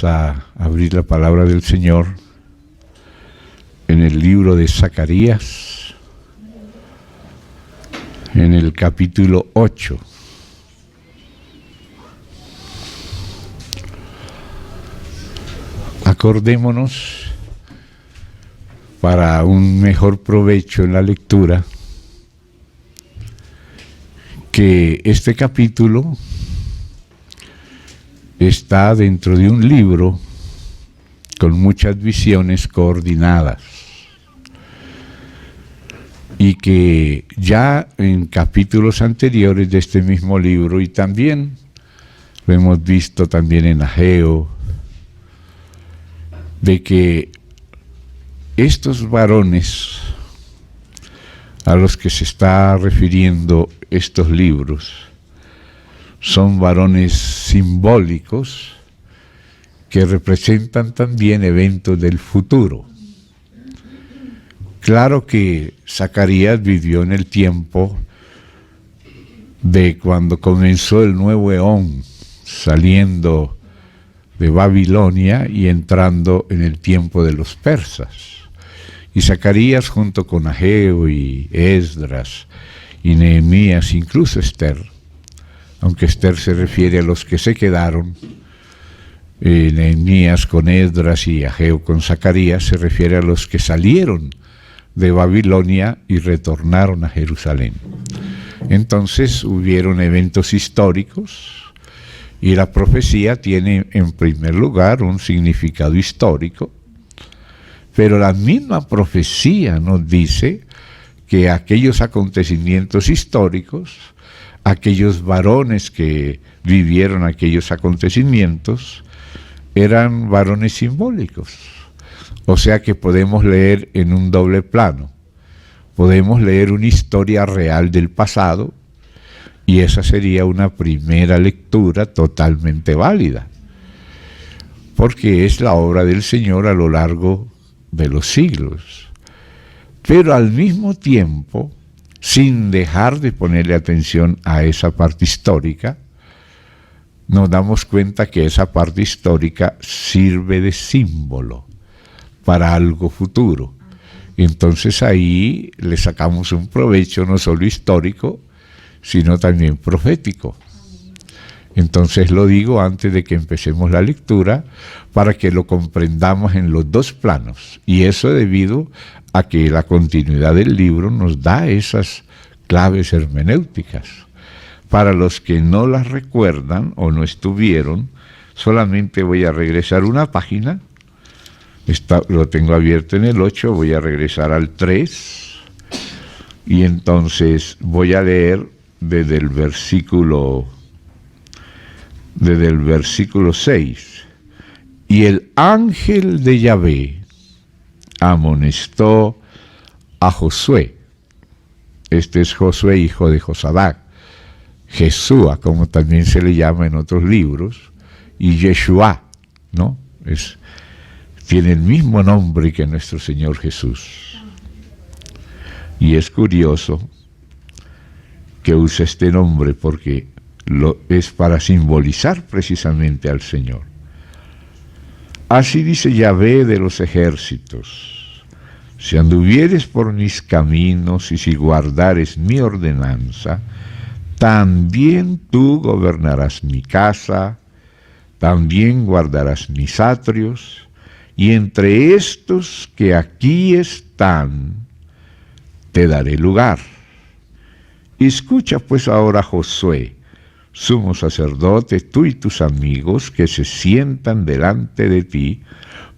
Vamos a abrir la palabra del Señor en el libro de Zacarías, en el capítulo 8. Acordémonos, para un mejor provecho en la lectura, que este capítulo está dentro de un libro con muchas visiones coordinadas y que ya en capítulos anteriores de este mismo libro, y también lo hemos visto también en Ageo, de que estos varones a los que se está refiriendo estos libros son varones simbólicos que representan también eventos del futuro. Claro que Zacarías vivió en el tiempo de cuando comenzó el nuevo eón, saliendo de Babilonia y entrando en el tiempo de los persas. Y Zacarías, junto con Ageo y Esdras y Nehemías, incluso Esther, aunque Esther se refiere a los que se quedaron, Nehemías con Esdras y Ageo con Zacarías se refiere a los que salieron de Babilonia y retornaron a Jerusalén. Entonces hubieron eventos históricos, y la profecía tiene en primer lugar un significado histórico, pero la misma profecía nos dice que aquellos acontecimientos históricos, aquellos varones que vivieron aquellos acontecimientos, eran varones simbólicos. O sea que podemos leer en un doble plano. Podemos leer una historia real del pasado, y esa sería una primera lectura totalmente válida, porque es la obra del Señor a lo largo de los siglos. Pero al mismo tiempo, sin dejar de ponerle atención a esa parte histórica, nos damos cuenta que esa parte histórica sirve de símbolo para algo futuro. Entonces ahí le sacamos un provecho no solo histórico, sino también profético. Entonces lo digo antes de que empecemos la lectura, para que lo comprendamos en los dos planos, y eso debido a que la continuidad del libro nos da esas claves hermenéuticas. Para los que no las recuerdan o no estuvieron, solamente voy a regresar una página. Lo tengo abierto en el 8, voy a regresar al 3, y entonces voy a leer desde el versículo 6. Y el ángel de Yahvé amonestó a Josué. Este es Josué, hijo de Josadac, Jesúa, como también se le llama en otros libros, y Yeshua, ¿no? Tiene el mismo nombre que nuestro Señor Jesús. Y es curioso que use este nombre porque es para simbolizar precisamente al Señor. Así dice Yahvé de los ejércitos: si anduvieres por mis caminos y si guardares mi ordenanza, también tú gobernarás mi casa, también guardarás mis atrios, y entre estos que aquí están te daré lugar. Escucha pues ahora, Josué, sumo sacerdote, tú y tus amigos que se sientan delante de ti,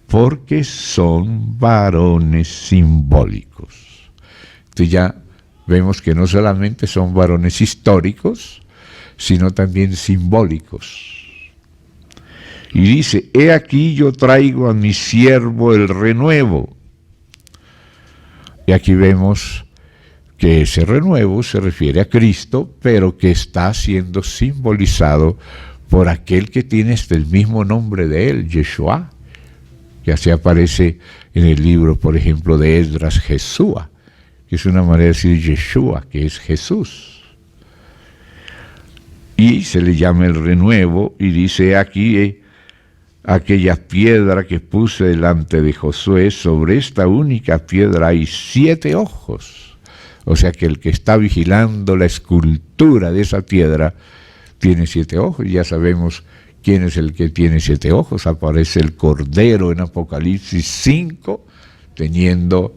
porque son varones simbólicos. Entonces ya vemos que no solamente son varones históricos, sino también simbólicos. Y dice: he aquí yo traigo a mi siervo el renuevo. Y aquí vemos que ese renuevo se refiere a Cristo, pero que está siendo simbolizado por aquel que tiene hasta el mismo nombre de él, Yeshua, que así aparece en el libro, por ejemplo, de Esdras, Jesúa, que es una manera de decir Yeshua, que es Jesús. Y se le llama el renuevo, y dice aquí, aquella piedra que puse delante de Josué, sobre esta única piedra hay 7 ojos. O sea que el que está vigilando la escultura de esa piedra tiene 7 ojos. Ya sabemos quién es el que tiene 7 ojos. Aparece el Cordero en Apocalipsis 5 teniendo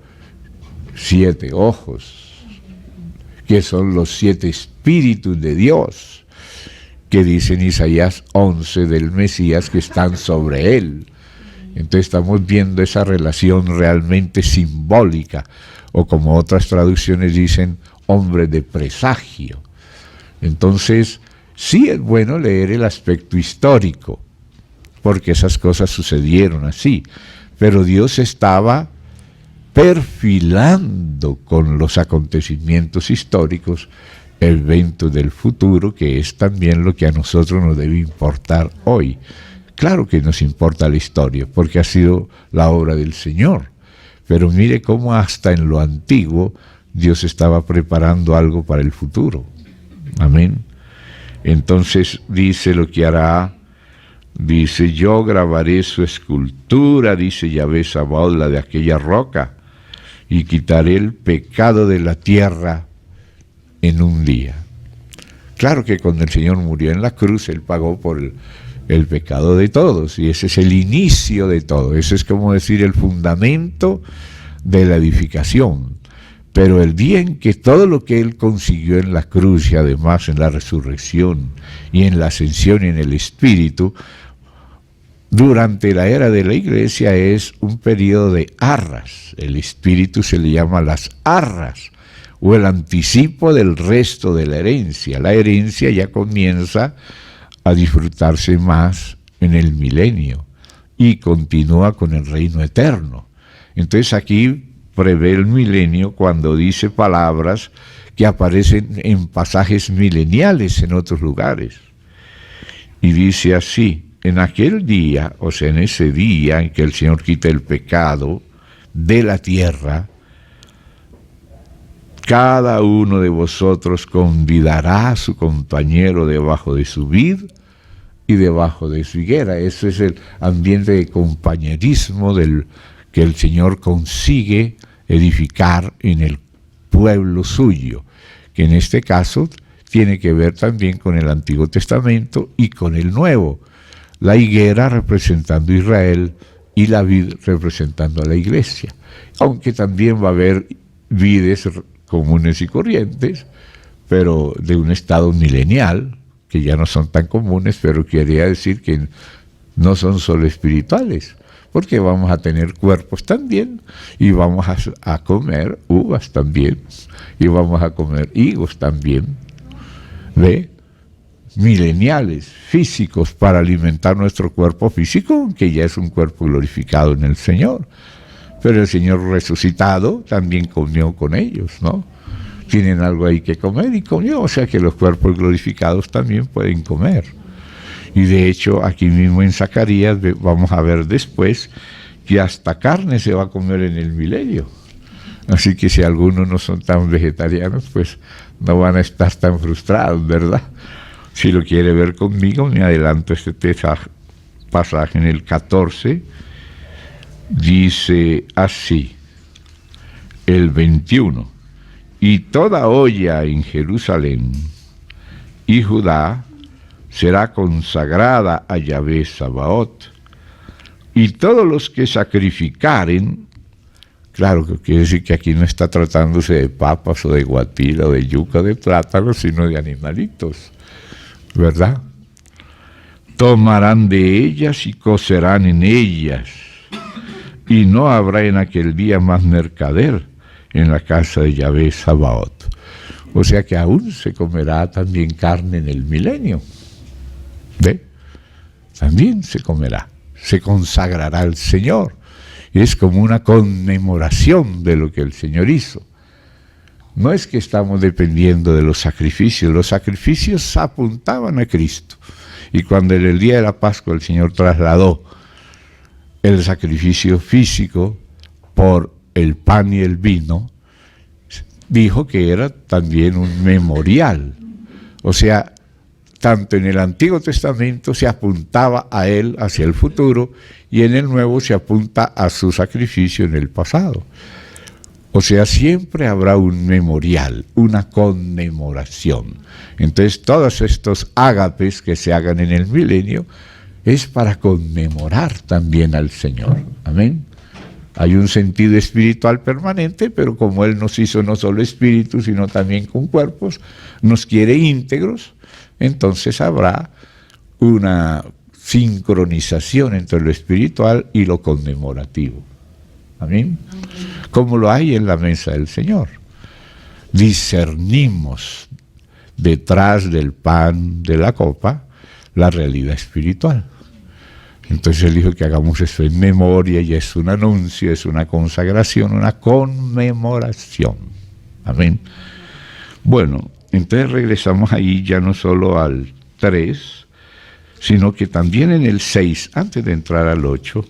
7 ojos, que son los 7 espíritus de Dios, que dice en Isaías 11 del Mesías que están sobre él. Entonces estamos viendo esa relación realmente simbólica, o como otras traducciones dicen, hombre de presagio. Entonces, sí es bueno leer el aspecto histórico, porque esas cosas sucedieron así, pero Dios estaba perfilando con los acontecimientos históricos eventos del futuro, que es también lo que a nosotros nos debe importar hoy. Claro que nos importa la historia, porque ha sido la obra del Señor, pero mire cómo hasta en lo antiguo Dios estaba preparando algo para el futuro. Amén. Entonces dice lo que hará, dice: yo grabaré su escultura, dice Yahvé Sabaoth, la de aquella roca, y quitaré el pecado de la tierra en un día. Claro que cuando el Señor murió en la cruz, Él pagó por el pecado de todos, y ese es el inicio de todo. Ese es como decir el fundamento de la edificación. Pero el día en que todo lo que Él consiguió en la cruz, y además en la resurrección y en la ascensión y en el Espíritu, durante la era de la Iglesia es un periodo de arras. El Espíritu se le llama las arras, o el anticipo del resto de la herencia. La herencia ya comienza a disfrutarse más en el milenio y continúa con el reino eterno. Entonces aquí prevé el milenio cuando dice palabras que aparecen en pasajes mileniales en otros lugares. Y dice así: en aquel día, o sea, en ese día en que el Señor quita el pecado de la tierra, cada uno de vosotros convidará a su compañero debajo de su vid y debajo de su higuera. Ese es el ambiente de compañerismo que el Señor consigue edificar en el pueblo suyo, que en este caso tiene que ver también con el Antiguo Testamento y con el Nuevo. La higuera representando a Israel y la vid representando a la iglesia. Aunque también va a haber vides comunes y corrientes, pero de un estado milenial, que ya no son tan comunes, pero quería decir que no son solo espirituales, porque vamos a tener cuerpos también, y vamos a comer uvas también, y vamos a comer higos también, ¿ve? Mileniales, físicos, para alimentar nuestro cuerpo físico, que ya es un cuerpo glorificado en el Señor. Pero el Señor resucitado también comió con ellos, ¿no? Tienen algo ahí que comer y comió, o sea que los cuerpos glorificados también pueden comer. Y de hecho, aquí mismo en Zacarías vamos a ver después que hasta carne se va a comer en el milenio. Así que si algunos no son tan vegetarianos, pues no van a estar tan frustrados, ¿verdad? Si lo quiere ver conmigo, me adelanto este pasaje en el 14. Dice así, el 21, y toda olla en Jerusalén y Judá será consagrada a Yahvé Sabaoth, y todos los que sacrificaren, claro que quiere decir que aquí no está tratándose de papas o de guatila o de yuca o de plátano, sino de animalitos, ¿verdad? Tomarán de ellas y cocerán en ellas, y no habrá en aquel día más mercader en la casa de Yahvé Sabaoth. O sea que aún se comerá también carne en el milenio. ¿Ve? También se comerá, se consagrará al Señor. Es como una conmemoración de lo que el Señor hizo. No es que estamos dependiendo de los sacrificios apuntaban a Cristo. Y cuando en el día de la Pascua el Señor trasladó el sacrificio físico por el pan y el vino, dijo que era también un memorial. O sea, tanto en el Antiguo Testamento se apuntaba a él hacia el futuro y en el Nuevo se apunta a su sacrificio en el pasado. O sea, siempre habrá un memorial, una conmemoración. Entonces, todos estos ágapes que se hagan en el milenio es para conmemorar también al Señor. Amén. Hay un sentido espiritual permanente, pero como Él nos hizo no solo espíritus, sino también con cuerpos, nos quiere íntegros, entonces habrá una sincronización entre lo espiritual y lo conmemorativo. Amén. Como lo hay en la mesa del Señor. Discernimos detrás del pan, de la copa, la realidad espiritual. Entonces Él dijo que hagamos esto en memoria, y es un anuncio, es una consagración, una conmemoración. Amén. Bueno, entonces regresamos ahí ya no solo al 3, sino que también en el 6, antes de entrar al 8,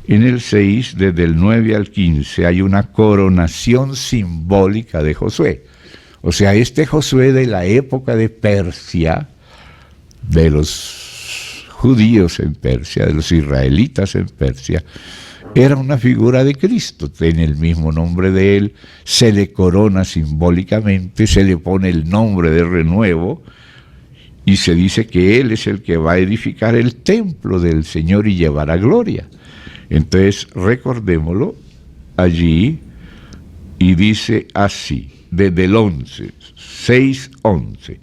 en el 6, desde el 9 al 15, hay una coronación simbólica de Josué. O sea, este Josué de la época de Persia, de los judíos en Persia, de los israelitas en Persia, era una figura de Cristo. Tiene el mismo nombre de él, se le corona simbólicamente, se le pone el nombre de renuevo, y se dice que él es el que va a edificar el templo del Señor y llevará gloria. Entonces, recordémoslo allí, y dice así, desde el 11, 6:11,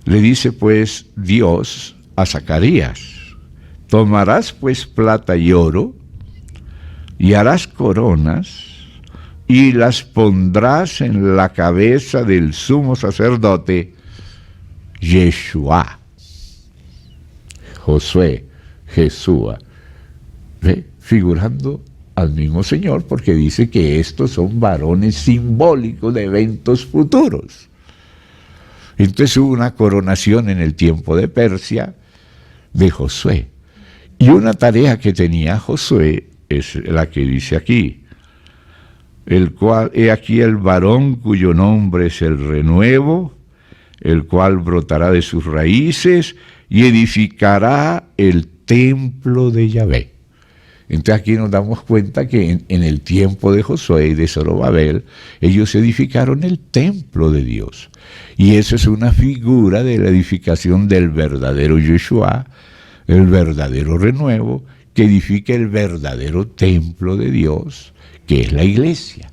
le dice pues Dios a Zacarías: tomarás pues plata y oro, y harás coronas, y las pondrás en la cabeza del sumo sacerdote Yeshua, Josué, Jesúa, ¿ve? Figurando al mismo Señor, porque dice que estos son varones simbólicos de eventos futuros. Entonces hubo una coronación en el tiempo de Persia de Josué, y una tarea que tenía Josué es la que dice aquí: el cual, he aquí el varón cuyo nombre es el renuevo, el cual brotará de sus raíces y edificará el templo de Yahvé. Entonces aquí nos damos cuenta que en el tiempo de Josué y de Zorobabel, ellos edificaron el templo de Dios. Y eso es una figura de la edificación del verdadero Yeshua, el verdadero renuevo, que edifica el verdadero templo de Dios, que es la iglesia.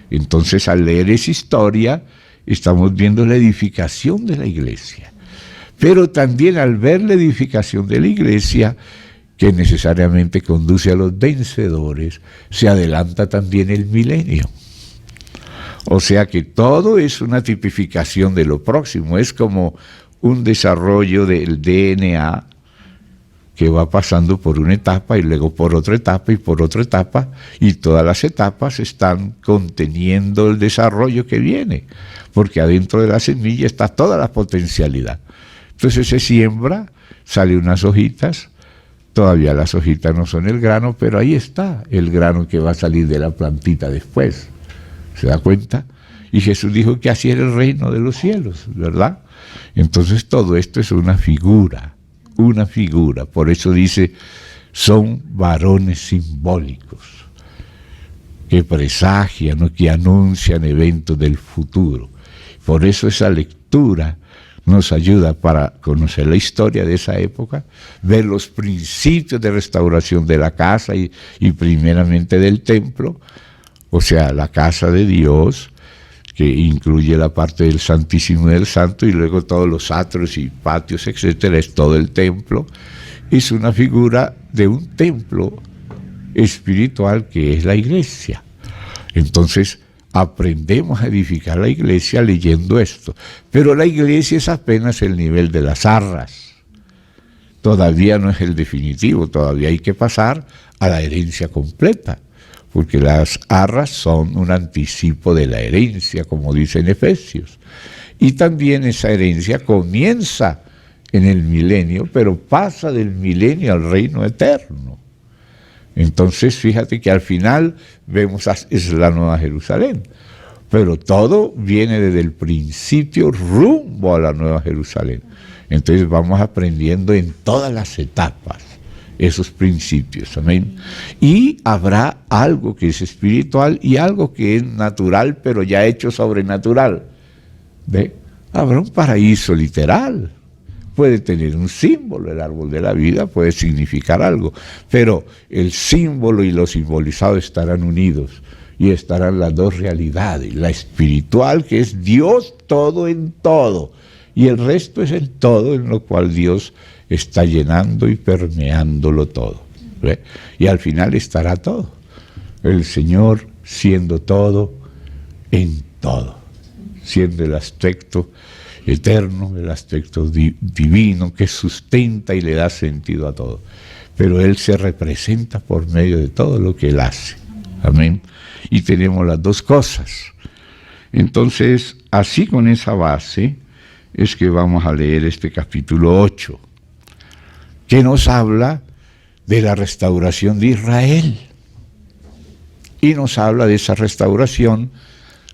Entonces, al leer esa historia, estamos viendo la edificación de la iglesia. Pero también al ver la edificación de la iglesia, que necesariamente conduce a los vencedores, se adelanta también el milenio. O sea que todo es una tipificación de lo próximo, es como un desarrollo del DNA que va pasando por una etapa y luego por otra etapa y por otra etapa, y todas las etapas están conteniendo el desarrollo que viene, porque adentro de la semilla está toda la potencialidad. Entonces se siembra, sale unas hojitas. Todavía las hojitas no son el grano, pero ahí está el grano que va a salir de la plantita después. ¿Se da cuenta? Y Jesús dijo que así era el reino de los cielos, ¿verdad? Entonces todo esto es una figura. Por eso dice, son varones simbólicos, que presagian o que anuncian eventos del futuro. Por eso esa lectura nos ayuda para conocer la historia de esa época, ver los principios de restauración de la casa y primeramente del templo, o sea, la casa de Dios, que incluye la parte del Santísimo y del Santo, y luego todos los atrios y patios, etcétera, es todo el templo. Es una figura de un templo espiritual que es la iglesia. Entonces, aprendemos a edificar la iglesia leyendo esto. Pero la iglesia es apenas el nivel de las arras. Todavía no es el definitivo, todavía hay que pasar a la herencia completa, porque las arras son un anticipo de la herencia, como dice en Efesios. Y también esa herencia comienza en el milenio, pero pasa del milenio al reino eterno. Entonces, fíjate que al final vemos, es la Nueva Jerusalén, pero todo viene desde el principio rumbo a la Nueva Jerusalén. Entonces vamos aprendiendo en todas las etapas esos principios, amén. Y habrá algo que es espiritual y algo que es natural, pero ya hecho sobrenatural. ¿Ve? Habrá un paraíso literal. Puede tener un símbolo, el árbol de la vida puede significar algo, pero el símbolo y lo simbolizado estarán unidos y estarán las dos realidades, la espiritual, que es Dios todo en todo, y el resto es el todo en lo cual Dios está llenando y permeándolo todo. ¿Ve? Y al final estará todo, el Señor siendo todo en todo, siendo el aspecto eterno, el aspecto divino que sustenta y le da sentido a todo. Pero Él se representa por medio de todo lo que Él hace. Amén. Y tenemos las dos cosas. Entonces, así con esa base, es que vamos a leer este capítulo 8, que nos habla de la restauración de Israel. Y nos habla de esa restauración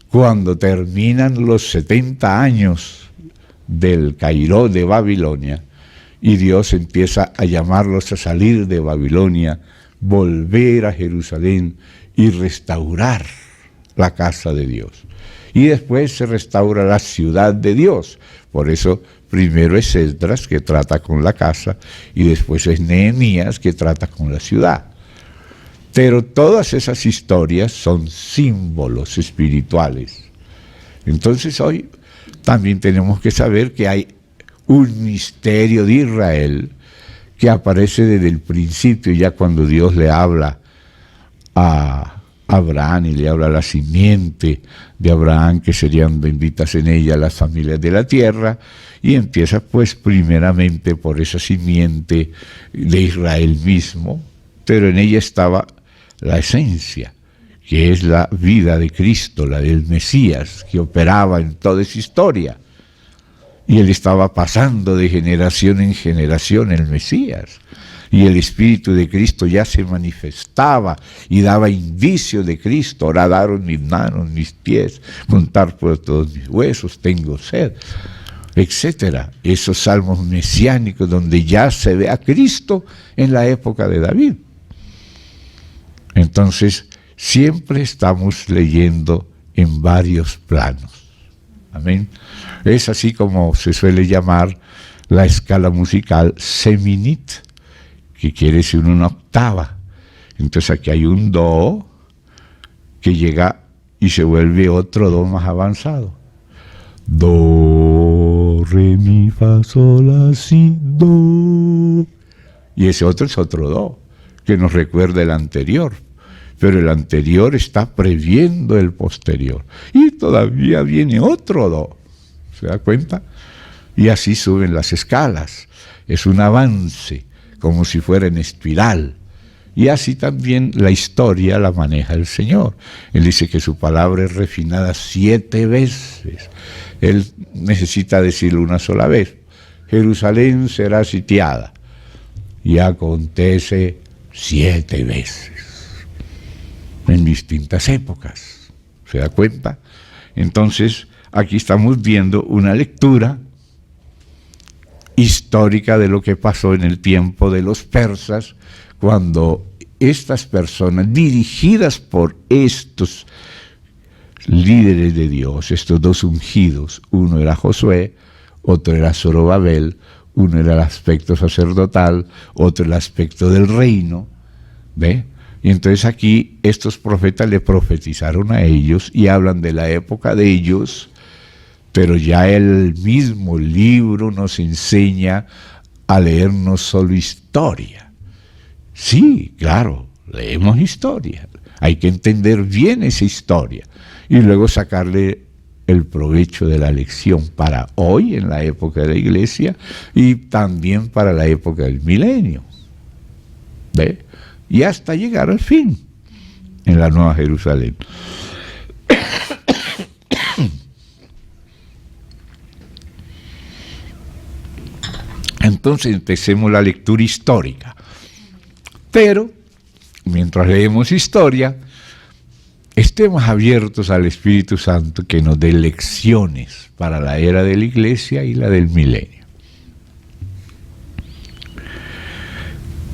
cuando terminan los 70 años del Cairo de Babilonia, y Dios empieza a llamarlos a salir de Babilonia, volver a Jerusalén y restaurar la casa de Dios. Y después se restaura la ciudad de Dios. Por eso primero es Esdras, que trata con la casa, y después es Nehemías, que trata con la ciudad. Pero todas esas historias son símbolos espirituales. Entonces hoy también tenemos que saber que hay un misterio de Israel que aparece desde el principio, ya cuando Dios le habla a Abraham y le habla a la simiente de Abraham, que serían benditas en ella las familias de la tierra, y empieza pues primeramente por esa simiente de Israel mismo, pero en ella estaba la esencia, que es la vida de Cristo, la del Mesías, que operaba en toda esa historia. Y él estaba pasando de generación en generación el Mesías. Y el Espíritu de Cristo ya se manifestaba y daba indicios de Cristo. Horadaron mis manos, mis pies, contar por todos mis huesos, tengo sed, etcétera. Esos salmos mesiánicos donde ya se ve a Cristo en la época de David. Entonces, siempre estamos leyendo en varios planos. Amén. Es así como se suele llamar la escala musical seminit, que quiere decir una octava. Entonces aquí hay un do que llega y se vuelve otro do más avanzado. Do, re, mi, fa, sol, la, si, do. Y ese otro es otro do, que nos recuerda el anterior. Pero el anterior está previendo el posterior. Y todavía viene otro do. ¿Se da cuenta? Y así suben las escalas. Es un avance, como si fuera en espiral. Y así también la historia la maneja el Señor. Él dice que su palabra es refinada 7 veces. Él necesita decirlo una sola vez. Jerusalén será sitiada. Y acontece 7 veces. En distintas épocas. ¿Se da cuenta? Entonces, aquí estamos viendo una lectura histórica de lo que pasó en el tiempo de los persas, cuando estas personas, dirigidas por estos líderes de Dios, estos dos ungidos, uno era Josué, otro era Zorobabel, uno era el aspecto sacerdotal, otro el aspecto del reino, ¿ve? Y entonces aquí estos profetas le profetizaron a ellos y hablan de la época de ellos, pero ya el mismo libro nos enseña a leer no solo historia. Sí, claro, leemos historia. Hay que entender bien esa historia y luego sacarle el provecho de la lección para hoy en la época de la iglesia y también para la época del milenio. ¿Ve? Y hasta llegar al fin, en la Nueva Jerusalén. Entonces empecemos la lectura histórica. Pero, mientras leemos historia, estemos abiertos al Espíritu Santo que nos dé lecciones para la era de la iglesia y la del milenio.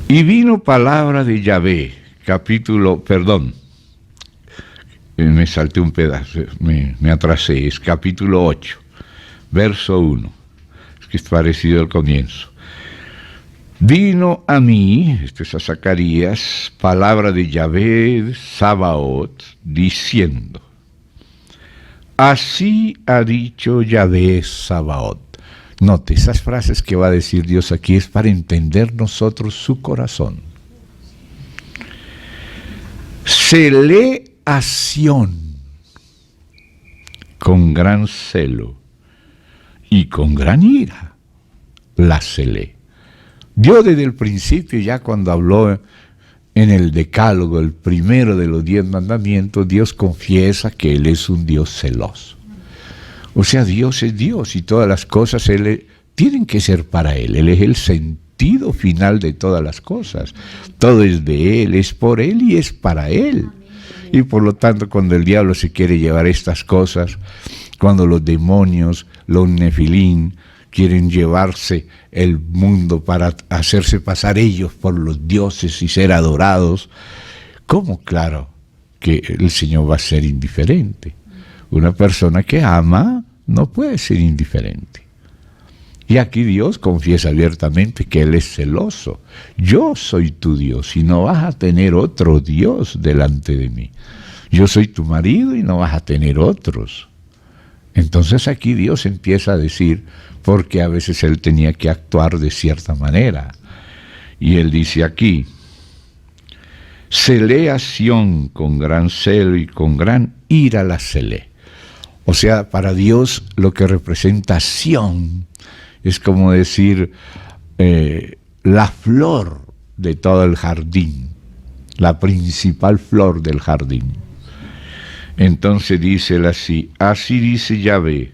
Y vino palabra de Yahvé, me salté un pedazo, me atrasé, es capítulo 8, verso 1, es que es parecido al comienzo. Vino a mí, esto es a Zacarías, palabra de Yahvé Sabaoth, diciendo, así ha dicho Yahvé Sabaoth. Note, esas frases que va a decir Dios aquí es para entender nosotros su corazón. Celé a Sión con gran celo y con gran ira la celé. Dios desde el principio, ya cuando habló en el Decálogo, el primero de los 10 mandamientos, Dios confiesa que Él es un Dios celoso. O sea, Dios es Dios y todas las cosas tienen que ser para Él. Él es el sentido final de todas las cosas. Todo es de Él, es por Él y es para Él. Y por lo tanto, cuando el diablo se quiere llevar estas cosas, cuando los demonios, los nefilín, quieren llevarse el mundo para hacerse pasar ellos por los dioses y ser adorados, ¿cómo? Claro que el Señor va a ser indiferente. Una persona que ama no puede ser indiferente. Y aquí Dios confiesa abiertamente que Él es celoso. Yo soy tu Dios y no vas a tener otro Dios delante de mí. Yo soy tu marido y no vas a tener otros. Entonces aquí Dios empieza a decir, porque a veces Él tenía que actuar de cierta manera. Y Él dice aquí, celé a Sión con gran celo y con gran ira la celé. O sea, para Dios lo que representa Sión es como decir la flor de todo el jardín, la principal flor del jardín. Entonces dice él así dice Yahvé,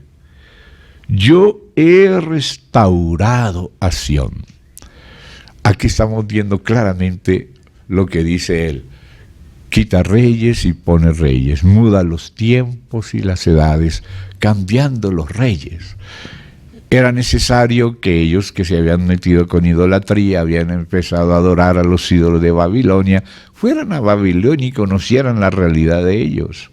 yo he restaurado a Sión. Aquí estamos viendo claramente lo que dice él. Quita reyes y pone reyes, muda los tiempos y las edades, cambiando los reyes. Era necesario que ellos que se habían metido con idolatría, habían empezado a adorar a los ídolos de Babilonia, fueran a Babilonia y conocieran la realidad de ellos.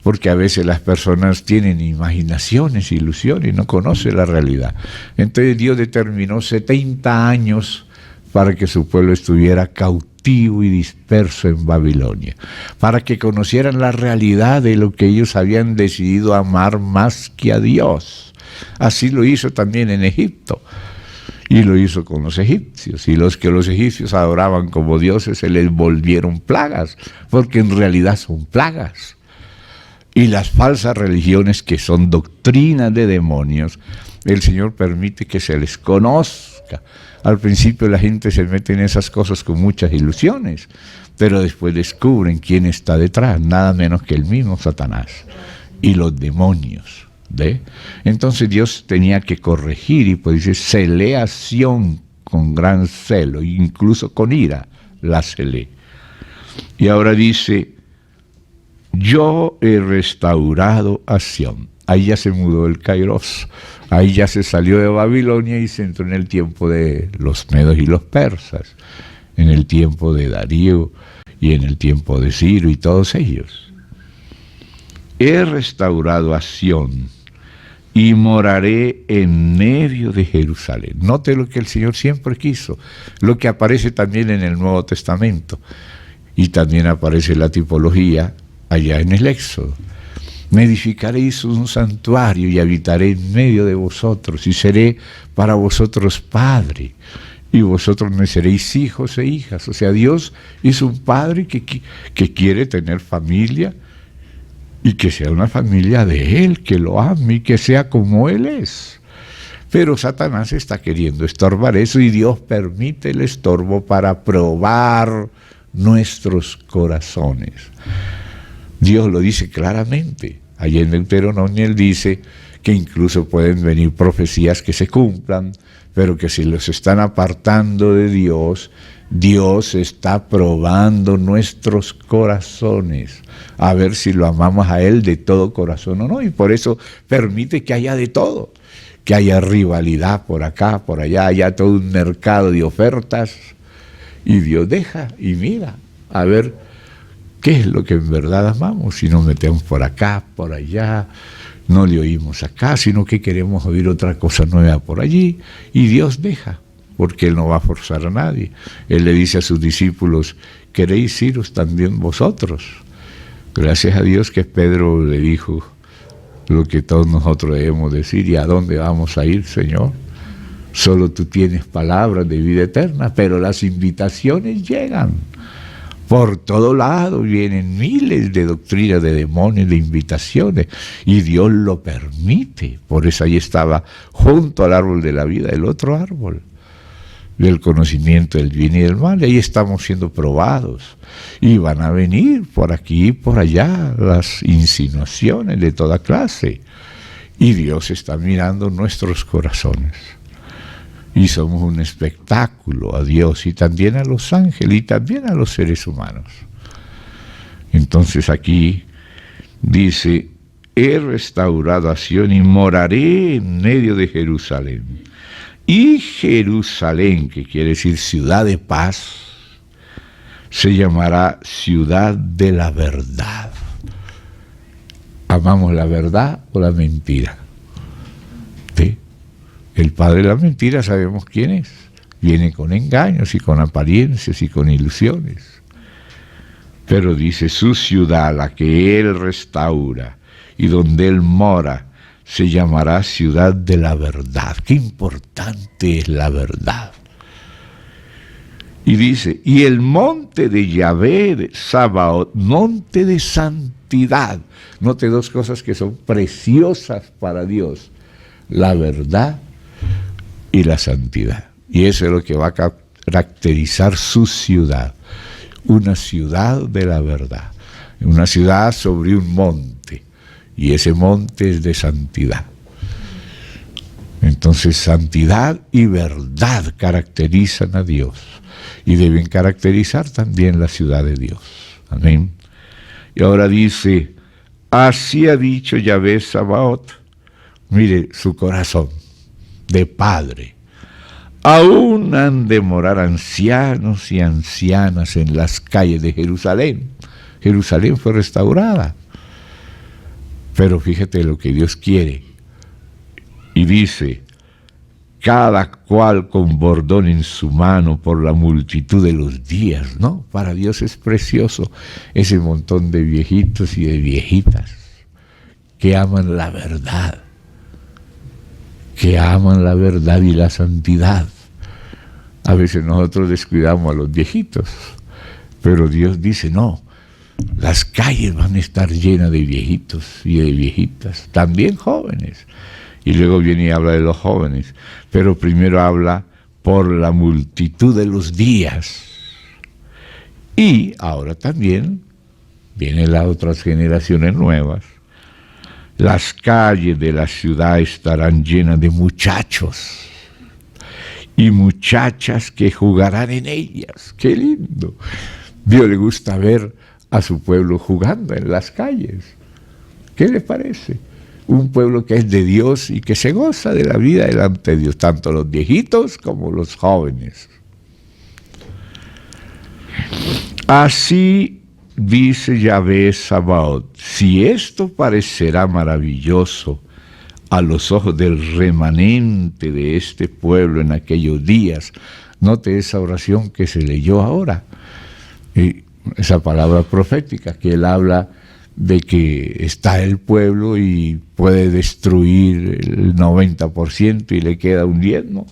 Porque a veces las personas tienen imaginaciones, ilusiones y no conocen la realidad. Entonces Dios determinó 70 años para que su pueblo estuviera cautivo y disperso en Babilonia, para que conocieran la realidad de lo que ellos habían decidido amar más que a Dios. Así lo hizo también en Egipto, y lo hizo con los egipcios, y los que los egipcios adoraban como dioses se les volvieron plagas, porque en realidad son plagas. Y las falsas religiones que son doctrinas de demonios, el Señor permite que se les conozca. Al principio la gente se mete en esas cosas con muchas ilusiones, pero después descubren quién está detrás, nada menos que el mismo Satanás y los demonios. ¿Ve? Entonces Dios tenía que corregir y pues dice, celé a Sión con gran celo, incluso con ira la celé. Y ahora dice, yo he restaurado a Sión. Ahí ya se mudó el Kairos, ahí ya se salió de Babilonia y se entró en el tiempo de los medos y los persas, en el tiempo de Darío y en el tiempo de Ciro y todos ellos. He restaurado a Sión y moraré en medio de Jerusalén. Note lo que el Señor siempre quiso, lo que aparece también en el Nuevo Testamento, y también aparece la tipología allá en el Éxodo. Me edificaréis un santuario y habitaré en medio de vosotros, y seré para vosotros padre, y vosotros me seréis hijos e hijas. O sea, Dios es un padre que quiere tener familia, y que sea una familia de Él, que lo ame y que sea como Él es. Pero Satanás está queriendo estorbar eso, y Dios permite el estorbo para probar nuestros corazones. Dios lo dice claramente. Allí en Deuteronomio Él dice que incluso pueden venir profecías que se cumplan, pero que si los están apartando de Dios, Dios está probando nuestros corazones, a ver si lo amamos a Él de todo corazón o no, y por eso permite que haya de todo, que haya rivalidad por acá, por allá, haya todo un mercado de ofertas, y Dios deja y mira, a ver qué es lo que en verdad amamos, si nos metemos por acá, por allá, no le oímos acá, sino que queremos oír otra cosa nueva por allí, y Dios deja, porque Él no va a forzar a nadie. Él le dice a sus discípulos, ¿queréis iros también vosotros? Gracias a Dios que Pedro le dijo lo que todos nosotros debemos decir, ¿y a dónde vamos a ir, Señor? Solo tú tienes palabras de vida eterna, pero las invitaciones llegan. Por todo lado vienen miles de doctrinas, de demonios, de invitaciones, y Dios lo permite. Por eso ahí estaba junto al árbol de la vida, el otro árbol del conocimiento del bien y del mal, y ahí estamos siendo probados, y van a venir por aquí y por allá las insinuaciones de toda clase, y Dios está mirando nuestros corazones, y somos un espectáculo a Dios, y también a los ángeles, y también a los seres humanos. Entonces aquí dice, he restaurado a Sión y moraré en medio de Jerusalén. Y Jerusalén, que quiere decir ciudad de paz, se llamará ciudad de la verdad. ¿Amamos la verdad o la mentira? ¿Sí? El padre de la mentira sabemos quién es. Viene con engaños y con apariencias y con ilusiones. Pero dice, su ciudad, la que él restaura y donde él mora, se llamará ciudad de la verdad. Qué importante es la verdad. Y dice, y el monte de Yahvé, de Sabaoth, monte de santidad. Note dos cosas que son preciosas para Dios: la verdad y la santidad. Y eso es lo que va a caracterizar su ciudad. Una ciudad de la verdad. Una ciudad sobre un monte. Y ese monte es de santidad. Entonces, santidad y verdad caracterizan a Dios. Y deben caracterizar también la ciudad de Dios. Amén. Y ahora dice, así ha dicho Yahvé Sabaoth. Mire su corazón de padre. Aún han de morar ancianos y ancianas en las calles de Jerusalén. Jerusalén fue restaurada. Pero fíjate lo que Dios quiere. Y dice, cada cual con bordón en su mano por la multitud de los días, ¿no? Para Dios es precioso ese montón de viejitos y de viejitas que aman la verdad. Que aman la verdad y la santidad. A veces nosotros descuidamos a los viejitos, pero Dios dice, no, las calles van a estar llenas de viejitos y de viejitas, también jóvenes. Y luego viene y habla de los jóvenes, pero primero habla por la multitud de los días. Y ahora también vienen las otras generaciones nuevas. Las calles de la ciudad estarán llenas de muchachos y muchachas que jugarán en ellas. ¡Qué lindo! Dios le gusta ver a su pueblo jugando en las calles. ¿Qué le parece? Un pueblo que es de Dios y que se goza de la vida delante de Dios, tanto los viejitos como los jóvenes. Así dice Yahvé Sabaoth, si esto parecerá maravilloso a los ojos del remanente de este pueblo en aquellos días, note esa oración que se leyó ahora, esa palabra profética, que él habla de que está el pueblo y puede destruir el 90% y le queda un diezmo,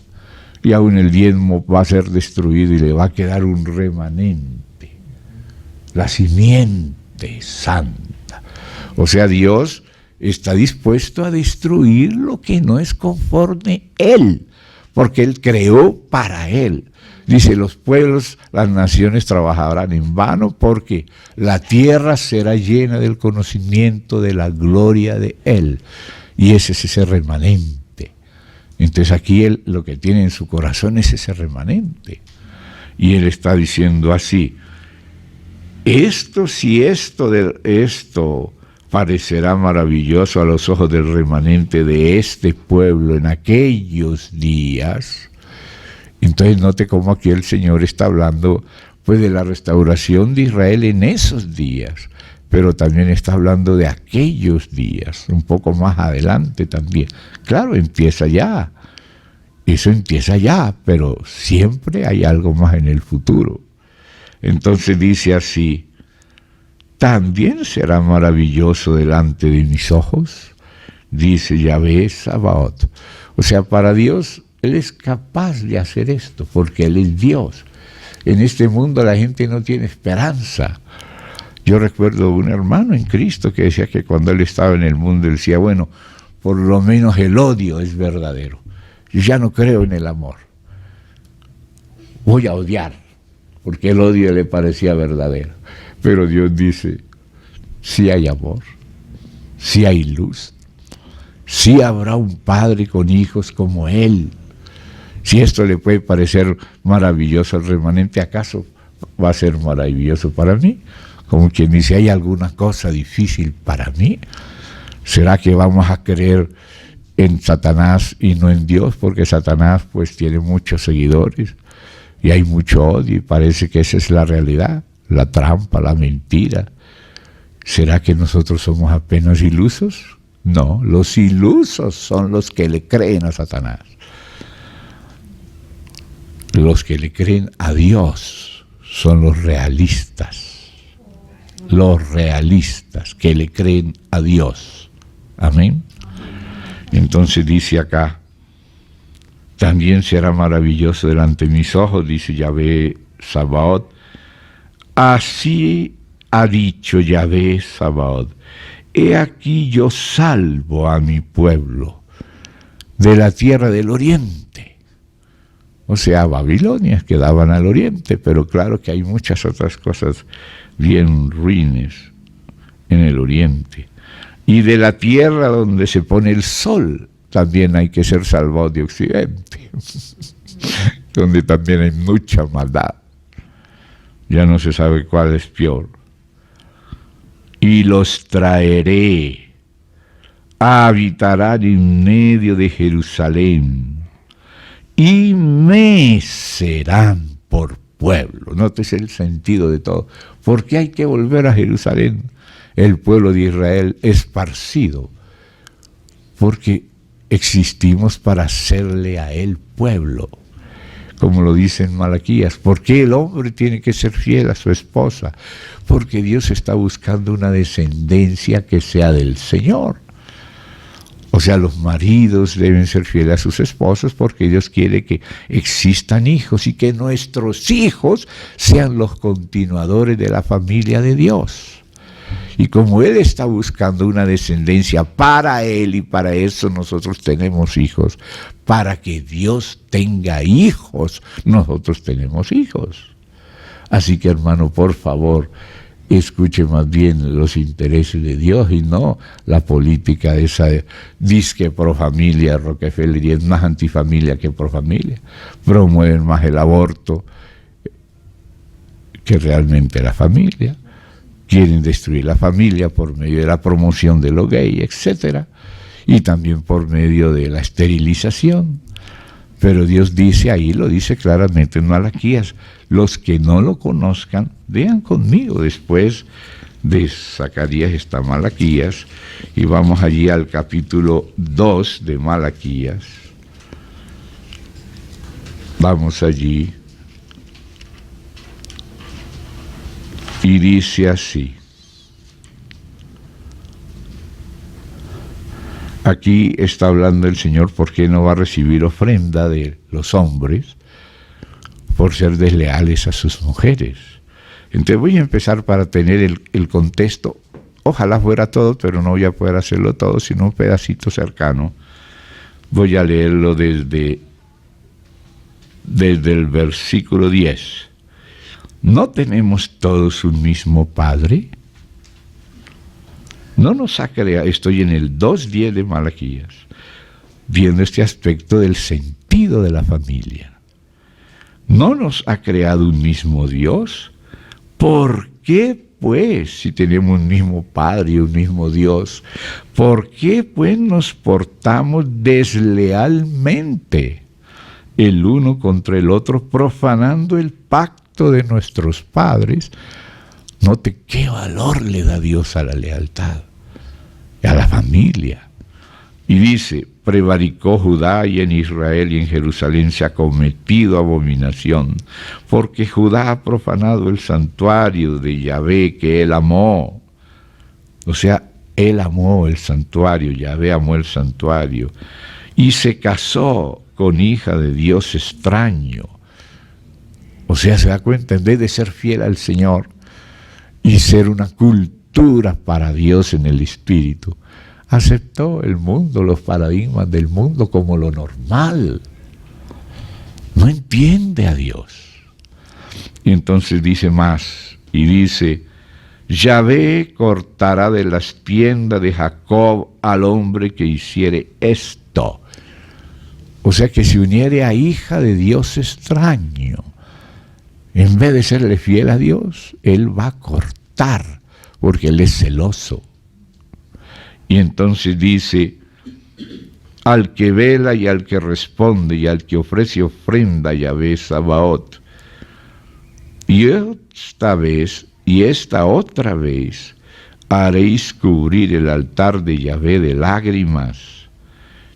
y aún el diezmo va a ser destruido y le va a quedar un remanente, la simiente santa. O sea, Dios está dispuesto a destruir lo que no es conforme Él, porque Él creó para Él. Dice, los pueblos, las naciones trabajarán en vano porque la tierra será llena del conocimiento de la gloria de Él. Y ese es ese remanente. Entonces aquí Él lo que tiene en su corazón es ese remanente. Y él está diciendo así: esto parecerá maravilloso a los ojos del remanente de este pueblo en aquellos días. Entonces note cómo aquí el Señor está hablando pues de la restauración de Israel en esos días, pero también está hablando de aquellos días, un poco más adelante también. Claro, empieza ya, eso empieza ya, pero siempre hay algo más en el futuro. Entonces dice así: también será maravilloso delante de mis ojos, dice Yahvé Sabaoth. O sea, para Dios, Él es capaz de hacer esto, porque Él es Dios. En este mundo la gente no tiene esperanza. Yo recuerdo un hermano en Cristo que decía que cuando él estaba en el mundo, él decía, bueno, por lo menos el odio es verdadero. Yo ya no creo en el amor. Voy a odiar, porque el odio le parecía verdadero. Pero Dios dice, sí hay amor, sí hay luz, sí habrá un padre con hijos como Él. Si esto le puede parecer maravilloso al remanente, ¿acaso va a ser maravilloso para mí? Como quien dice, ¿hay alguna cosa difícil para mí? ¿Será que vamos a creer en Satanás y no en Dios? Porque Satanás pues tiene muchos seguidores y hay mucho odio y parece que esa es la realidad, la trampa, la mentira. ¿Será que nosotros somos apenas ilusos? No, los ilusos son los que le creen a Satanás. Los que le creen a Dios son los realistas que le creen a Dios. Amén. Entonces dice acá, también será maravilloso delante de mis ojos, dice Yahvé Sabaoth. Así ha dicho Yahvé Sabaoth: he aquí yo salvo a mi pueblo de la tierra del oriente. O sea, Babilonia, que daban al oriente, pero claro que hay muchas otras cosas bien ruines en el oriente. Y de la tierra donde se pone el sol, también hay que ser salvados de occidente, donde también hay mucha maldad. Ya no se sabe cuál es peor. Y los traeré, habitarán en medio de Jerusalén, y me serán por pueblo. Nótese el sentido de todo. ¿Por qué hay que volver a Jerusalén, el pueblo de Israel esparcido? Porque existimos para hacerle a él pueblo, como lo dice en Malaquías. ¿Por qué el hombre tiene que ser fiel a su esposa? Porque Dios está buscando una descendencia que sea del Señor. O sea, los maridos deben ser fieles a sus esposas porque Dios quiere que existan hijos y que nuestros hijos sean los continuadores de la familia de Dios. Y como Él está buscando una descendencia para Él, y para eso nosotros tenemos hijos, para que Dios tenga hijos, nosotros tenemos hijos. Así que, hermano, por favor, escuche más bien los intereses de Dios y no la política de esa disque pro familia, Rockefeller, y es más antifamilia que pro familia. Promueven más el aborto que realmente la familia. Quieren destruir la familia por medio de la promoción de lo gay, etc. Y también por medio de la esterilización. Pero Dios dice, ahí lo dice claramente en Malaquías, los que no lo conozcan, vean conmigo, después de Zacarías está Malaquías, y vamos allí al capítulo 2 de Malaquías. Vamos allí, y dice así. Aquí está hablando el Señor por qué no va a recibir ofrenda de los hombres por ser desleales a sus mujeres. Entonces voy a empezar para tener el contexto. Ojalá fuera todo, pero no voy a poder hacerlo todo, sino un pedacito cercano. Voy a leerlo desde el versículo 10. ¿No tenemos todos un mismo Padre? No nos ha creado, estoy en el 2.10 de Malaquías, viendo este aspecto del sentido de la familia. ¿No nos ha creado un mismo Dios? ¿Por qué, pues, si tenemos un mismo Padre y un mismo Dios, por qué, pues, nos portamos deslealmente el uno contra el otro, profanando el pacto de nuestros padres? Note qué valor le da Dios a la lealtad, a la familia. Y dice, prevaricó Judá y en Israel y en Jerusalén se ha cometido abominación, porque Judá ha profanado el santuario de Yahvé que él amó. O sea, él amó el santuario, Yahvé amó el santuario, y se casó con hija de Dios extraño. O sea, se da cuenta, en vez de ser fiel al Señor y ser una cultura para Dios en el espíritu, aceptó el mundo, los paradigmas del mundo como lo normal. No entiende a Dios. Y entonces dice más, y dice, Yahvé cortará de las tiendas de Jacob al hombre que hiciere esto. O sea, que se uniere a hija de Dios extraño. En vez de serle fiel a Dios, él va a cortar, porque él es celoso. Y entonces dice, al que vela y al que responde y al que ofrece ofrenda a Yahvé Sabaoth. Y esta vez, y esta otra vez, haréis cubrir el altar de Yahvé de lágrimas,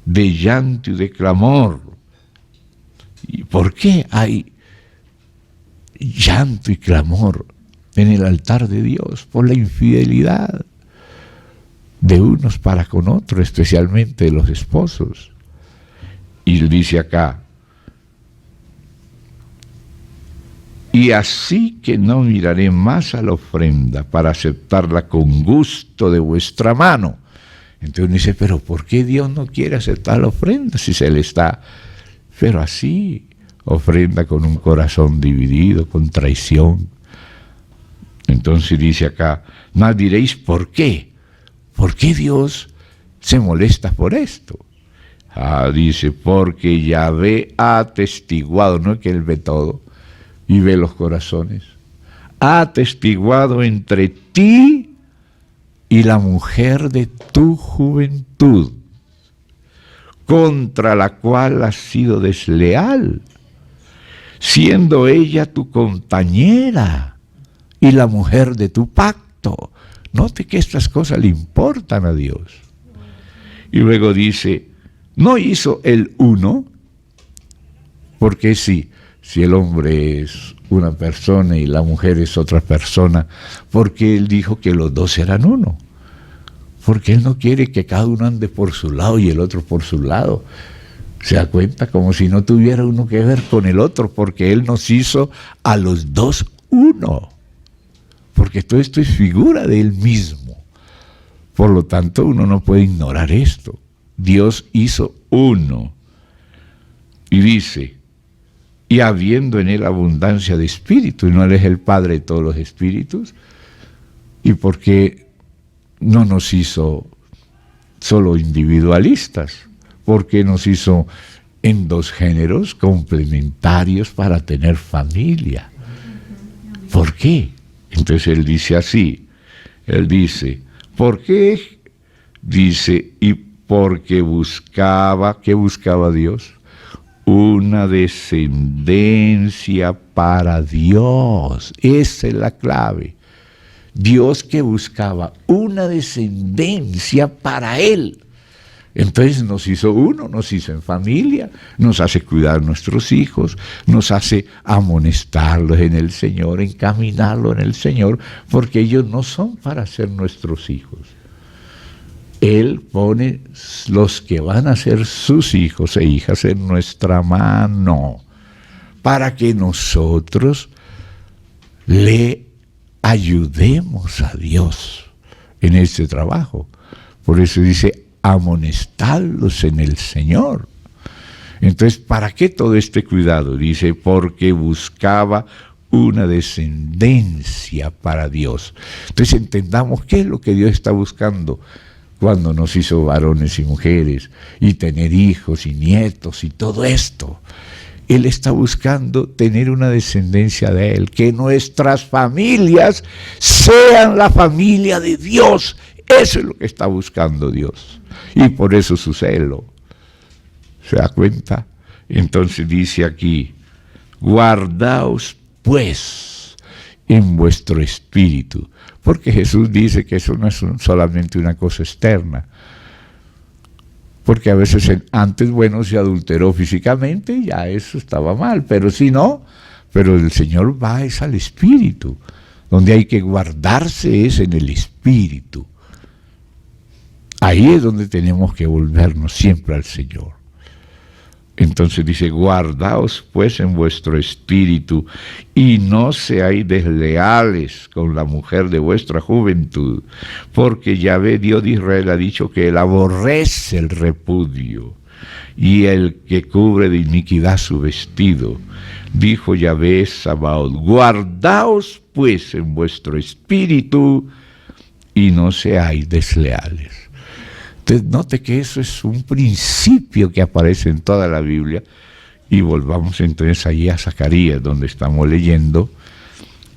de llanto y de clamor. ¿Y por qué hay llanto y clamor en el altar de Dios? Por la infidelidad de unos para con otros, especialmente de los esposos. Y dice acá, y así que no miraré más a la ofrenda para aceptarla con gusto de vuestra mano. Entonces uno dice, pero ¿por qué Dios no quiere aceptar la ofrenda si se le está? Pero así, ofrenda con un corazón dividido, con traición. Entonces dice acá, más diréis, ¿por qué? ¿Por qué Dios se molesta por esto? Dice, porque Yahvé ha atestiguado, no es que él ve todo y ve los corazones, ha atestiguado entre ti y la mujer de tu juventud, contra la cual has sido desleal, siendo ella tu compañera y la mujer de tu pacto. Note que estas cosas le importan a Dios. Y luego dice, no hizo el uno, porque si el hombre es una persona y la mujer es otra persona, porque él dijo que los dos eran uno. Porque él no quiere que cada uno ande por su lado y el otro por su lado. Se da cuenta, como si no tuviera uno que ver con el otro, porque él nos hizo a los dos uno. Porque todo esto es figura de él mismo. Por lo tanto, uno no puede ignorar esto. Dios hizo uno. Y dice, y habiendo en él abundancia de espíritu, y no él es el Padre de todos los espíritus, y porque no nos hizo solo individualistas, porque nos hizo en dos géneros complementarios para tener familia. ¿Por qué? Entonces él dice así, él dice, ¿por qué? Dice, y porque buscaba, ¿qué buscaba Dios? Una descendencia para Dios. Esa es la clave. Dios que buscaba una descendencia para Él. Entonces nos hizo uno, nos hizo en familia, nos hace cuidar a nuestros hijos, nos hace amonestarlos en el Señor, encaminarlos en el Señor, porque ellos no son para ser nuestros hijos. Él pone los que van a ser sus hijos e hijas en nuestra mano, para que nosotros le ayudemos a Dios en este trabajo. Por eso dice, amonestarlos en el Señor. Entonces, ¿para qué todo este cuidado? Dice, porque buscaba una descendencia para Dios. Entonces entendamos qué es lo que Dios está buscando cuando nos hizo varones y mujeres, y tener hijos y nietos y todo esto. Él está buscando tener una descendencia de Él, que nuestras familias sean la familia de Dios. Eso es lo que está buscando Dios. Y por eso su celo. ¿Se da cuenta? Entonces dice aquí, guardaos pues en vuestro espíritu. Porque Jesús dice que eso no es solamente una cosa externa. Porque a veces antes, bueno, se adulteró físicamente, ya eso estaba mal, pero si no, pero el Señor va es al espíritu, donde hay que guardarse es en el espíritu. Ahí es donde tenemos que volvernos siempre al Señor. Entonces dice, guardaos pues en vuestro espíritu y no seáis desleales con la mujer de vuestra juventud, porque Yahvé Dios de Israel ha dicho que él aborrece el repudio y el que cubre de iniquidad su vestido. Dijo Yahvé Sabaoth, guardaos pues en vuestro espíritu y no seáis desleales. Entonces, note que eso es un principio que aparece en toda la Biblia. Y volvamos entonces allí a Zacarías, donde estamos leyendo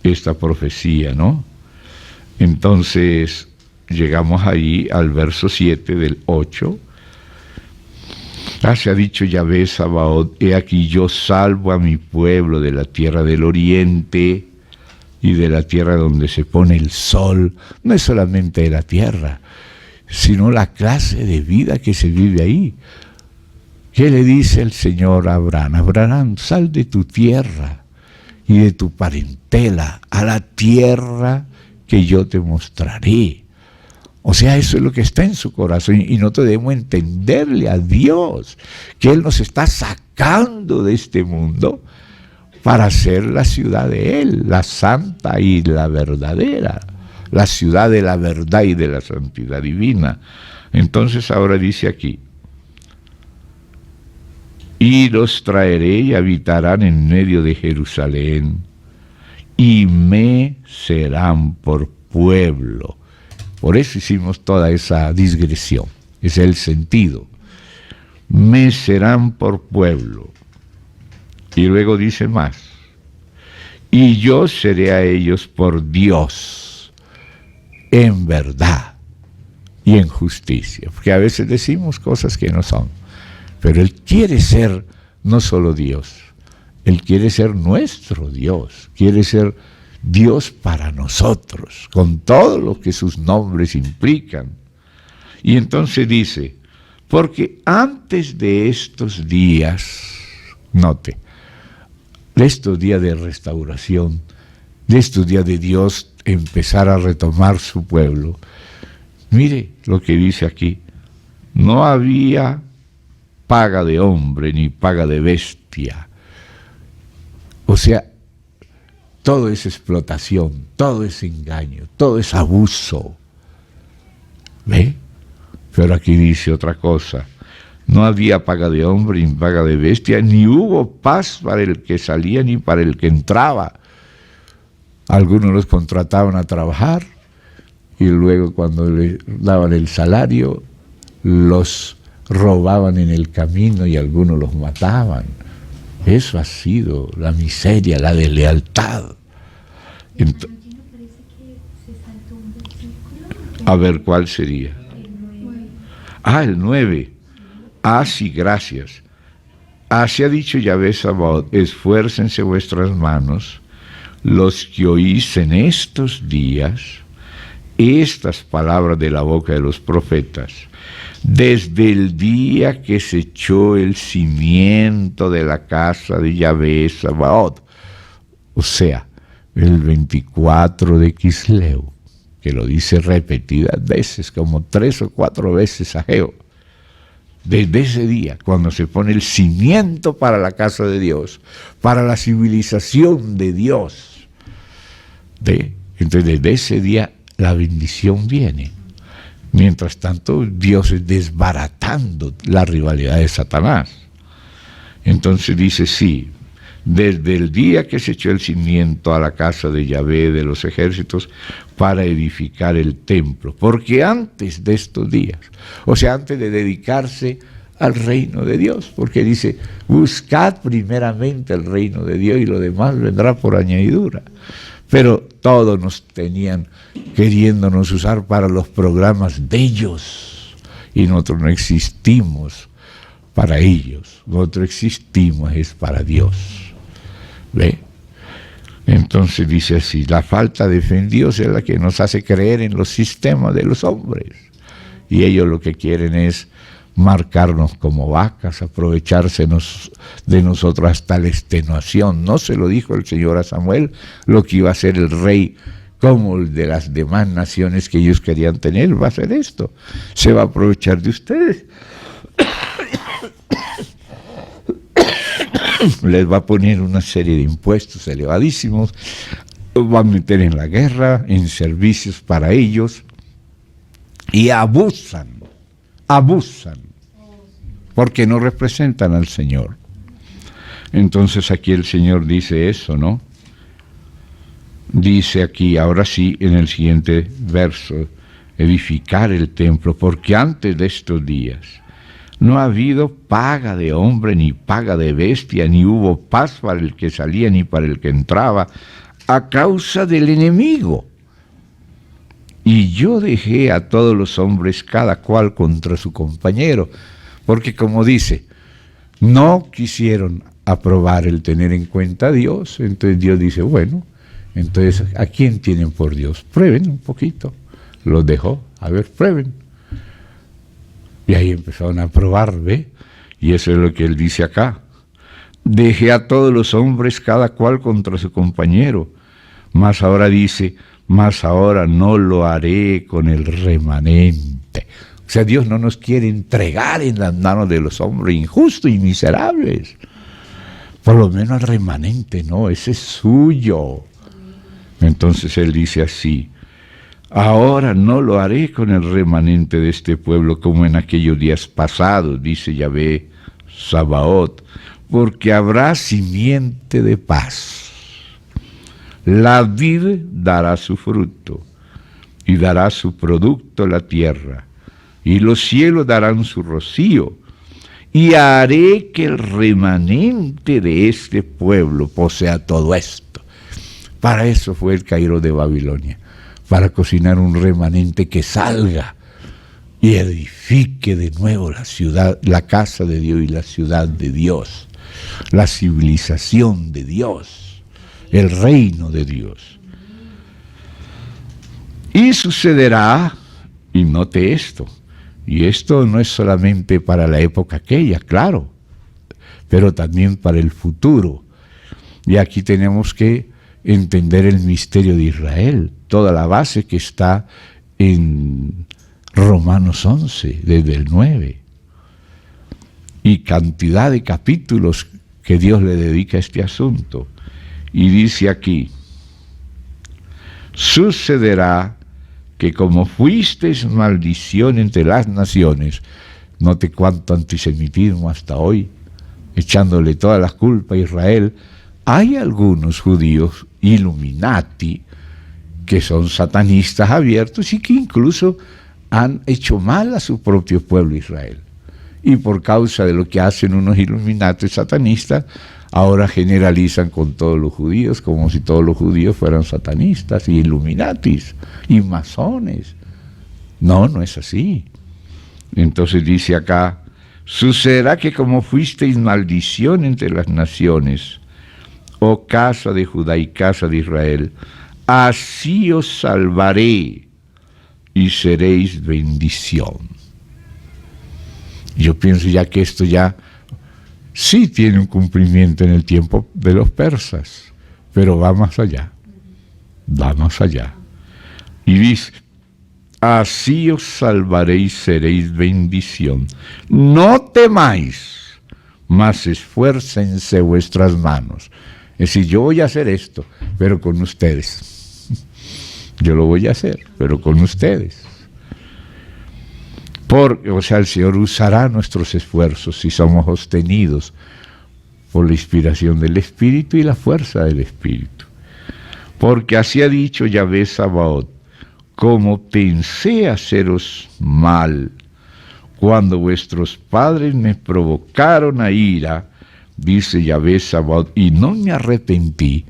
esta profecía, ¿no? Entonces, llegamos allí al verso 7 del 8. Se ha dicho Yahvé Sabaoth, he aquí yo salvo a mi pueblo de la tierra del oriente y de la tierra donde se pone el sol. No es solamente de la tierra, sino la clase de vida que se vive ahí. ¿Qué le dice el Señor a Abraham? Abraham, sal de tu tierra y de tu parentela a la tierra que yo te mostraré. O sea, eso es lo que está en su corazón y no debemos entenderle a Dios, que Él nos está sacando de este mundo para hacer la ciudad de Él, la santa y la verdadera. La ciudad de la verdad y de la santidad divina. Entonces ahora dice aquí, y los traeré y habitarán en medio de Jerusalén, y me serán por pueblo. Por eso hicimos toda esa digresión, ese es el sentido. Me serán por pueblo. Y luego dice más, y yo seré a ellos por Dios, en verdad y en justicia, porque a veces decimos cosas que no son, pero Él quiere ser no solo Dios, Él quiere ser nuestro Dios, quiere ser Dios para nosotros, con todo lo que sus nombres implican. Y entonces dice, porque antes de estos días, note, de estos días de restauración, de estos días de Dios empezar a retomar su pueblo. Mire lo que dice aquí, no había paga de hombre ni paga de bestia. O sea, todo es explotación, todo es engaño, todo es abuso. ¿Ve? Pero aquí dice otra cosa, no había paga de hombre ni paga de bestia, ni hubo paz para el que salía ni para el que entraba. Algunos los contrataban a trabajar y luego cuando les daban el salario los robaban en el camino y algunos los mataban. Eso ha sido la miseria, la deslealtad. A ver, ¿cuál sería? El 9. Sí, gracias. Así ha dicho Yahvé Sabaoth, esfuércense vuestras manos, los que oís en estos días estas palabras de la boca de los profetas, desde el día que se echó el cimiento de la casa de Yahvé Sabaoth, o sea, el 24 de Quisleu, que lo dice repetidas veces, como 3 o 4 veces Ageo. Desde ese día, cuando se pone el cimiento para la casa de Dios, para la civilización de Dios, entonces desde ese día la bendición viene. Mientras tanto, Dios es desbaratando la rivalidad de Satanás. Entonces dice, sí, desde el día que se echó el cimiento a la casa de Yahvé de los ejércitos para edificar el templo, porque antes de estos días, o sea, antes de dedicarse al reino de Dios, porque dice, buscad primeramente el reino de Dios y lo demás vendrá por añadidura. Pero todos nos tenían queriéndonos usar para los programas de ellos, y nosotros no existimos para ellos, nosotros existimos es para Dios. ¿Ve? Entonces dice así, la falta de fe en Dios es la que nos hace creer en los sistemas de los hombres, y ellos lo que quieren es marcarnos como vacas, aprovecharse de nosotros hasta la extenuación. No se lo dijo el Señor a Samuel lo que iba a ser el rey como el de las demás naciones que ellos querían tener, va a ser esto, se va a aprovechar de ustedes. Les va a poner una serie de impuestos elevadísimos, va a meter en la guerra, en servicios para ellos, y abusan, porque no representan al Señor. Entonces aquí el Señor dice eso, ¿no? Dice aquí, ahora sí, en el siguiente verso, edificar el templo, porque antes de estos días no ha habido paga de hombre, ni paga de bestia, ni hubo paz para el que salía, ni para el que entraba, a causa del enemigo. Y yo dejé a todos los hombres, cada cual contra su compañero, porque como dice, no quisieron aprobar el tener en cuenta a Dios, entonces Dios dice, bueno, entonces, ¿a quién tienen por Dios? Prueben un poquito. Los dejó, a ver, prueben. Y ahí empezaron a probar, ¿ve? Y eso es lo que él dice acá. Dejé a todos los hombres, cada cual contra su compañero. Mas ahora dice, mas ahora no lo haré con el remanente. O sea, Dios no nos quiere entregar en las manos de los hombres injustos y miserables. Por lo menos al remanente, no, ese es suyo. Entonces él dice así, ahora no lo haré con el remanente de este pueblo como en aquellos días pasados, dice Yahvé Sabaoth, porque habrá simiente de paz. La vid dará su fruto, y dará su producto la tierra, y los cielos darán su rocío, y haré que el remanente de este pueblo posea todo esto. Para eso fue el Cairo de Babilonia, para cocinar un remanente que salga y edifique de nuevo la ciudad, la casa de Dios y la ciudad de Dios, la civilización de Dios, el reino de Dios. Y sucederá, y note esto, y esto no es solamente para la época aquella, claro, pero también para el futuro. Y aquí tenemos que entender el misterio de Israel, toda la base que está en Romanos 11, desde el 9, y cantidad de capítulos que Dios le dedica a este asunto. Y dice aquí, sucederá que como fuisteis maldición entre las naciones, note cuánto antisemitismo hasta hoy, echándole toda la culpa a Israel. Hay algunos judíos Illuminati que son satanistas abiertos y que incluso han hecho mal a su propio pueblo Israel. Y por causa de lo que hacen unos Illuminati satanistas, ahora generalizan con todos los judíos, como si todos los judíos fueran satanistas y Illuminatis y masones. No, no es así. Entonces dice acá, sucederá que como fuisteis maldición entre las naciones, oh casa de Judá y casa de Israel, así os salvaré y seréis bendición. Yo pienso ya que esto ya sí tiene un cumplimiento en el tiempo de los persas, pero va más allá, va más allá. Y dice, así os salvaré y seréis bendición. No temáis, mas esfuércense vuestras manos. Es decir, yo voy a hacer esto, pero con ustedes. Yo lo voy a hacer, pero con ustedes. O sea, el Señor usará nuestros esfuerzos si somos sostenidos por la inspiración del Espíritu y la fuerza del Espíritu. Porque así ha dicho Yahvé Sabaoth, como pensé haceros mal, cuando vuestros padres me provocaron a ira, dice Yahvé Sabaoth, y no me arrepentí.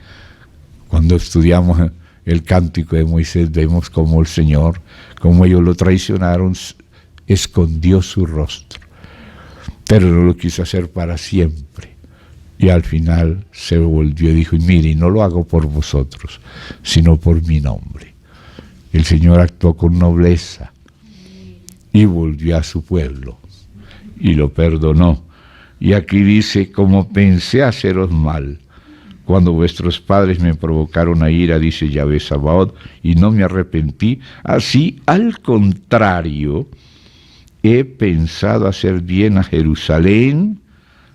Cuando estudiamos el cántico de Moisés, vemos cómo el Señor, como ellos lo traicionaron, escondió su rostro, pero no lo quiso hacer para siempre. Y al final se volvió y dijo, mire, no lo hago por vosotros, sino por mi nombre. El Señor actuó con nobleza y volvió a su pueblo y lo perdonó. Y aquí dice, como pensé haceros mal, cuando vuestros padres me provocaron a ira, dice Yahvé Sabaoth, y no me arrepentí, así al contrario, he pensado hacer bien a Jerusalén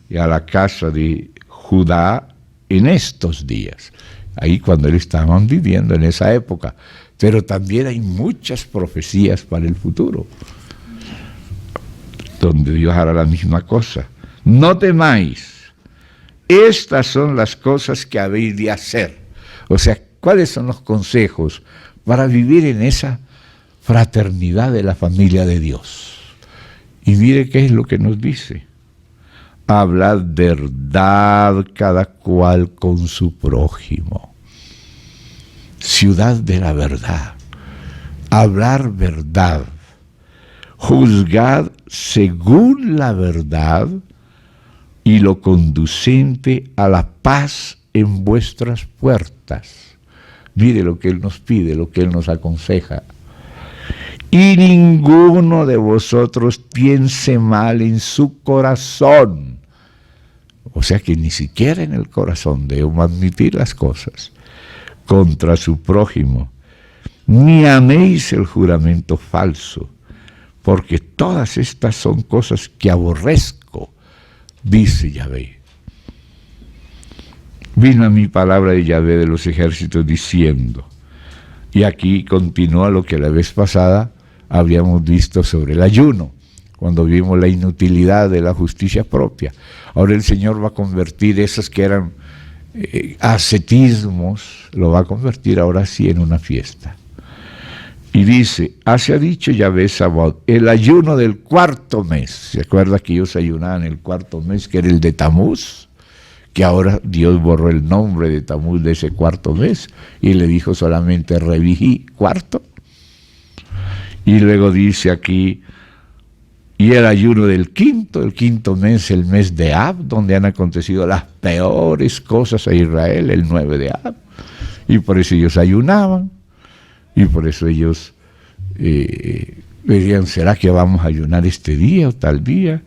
y a la casa de Judá en estos días. Ahí cuando él estaban viviendo en esa época. Pero también hay muchas profecías para el futuro, donde Dios hará la misma cosa. No temáis, estas son las cosas que habéis de hacer. O sea, ¿cuáles son los consejos para vivir en esa fraternidad de la familia de Dios? Y mire qué es lo que nos dice. Hablad verdad cada cual con su prójimo. Ciudad de la verdad. Hablar verdad. Juzgad según la verdad y lo conducente a la paz en vuestras puertas. Mire lo que Él nos pide, lo que Él nos aconseja. Y ninguno de vosotros piense mal en su corazón. O sea que ni siquiera en el corazón debemos admitir las cosas contra su prójimo. Ni améis el juramento falso, porque todas estas son cosas que aborrezco, dice Yahvé. Vino a mi palabra de Yahvé de los ejércitos diciendo, y aquí continúa lo que la vez pasada habíamos visto sobre el ayuno, cuando vimos la inutilidad de la justicia propia. Ahora el Señor va a convertir esas que eran ascetismos, lo va a convertir ahora sí en una fiesta. Y dice, así ha dicho Yahvé Sabaoth, el ayuno del cuarto mes. ¿Se acuerda que ellos ayunaban el cuarto mes, que era el de Tamuz? Que ahora Dios borró el nombre de Tamuz de ese cuarto mes y le dijo solamente Revijí, cuarto. Y luego dice aquí, y el ayuno del quinto mes, el mes de Ab, donde han acontecido las peores cosas a Israel, el 9 de Ab. Y por eso ellos ayunaban. Y por eso ellos decían, ¿será que vamos a ayunar este día o tal día?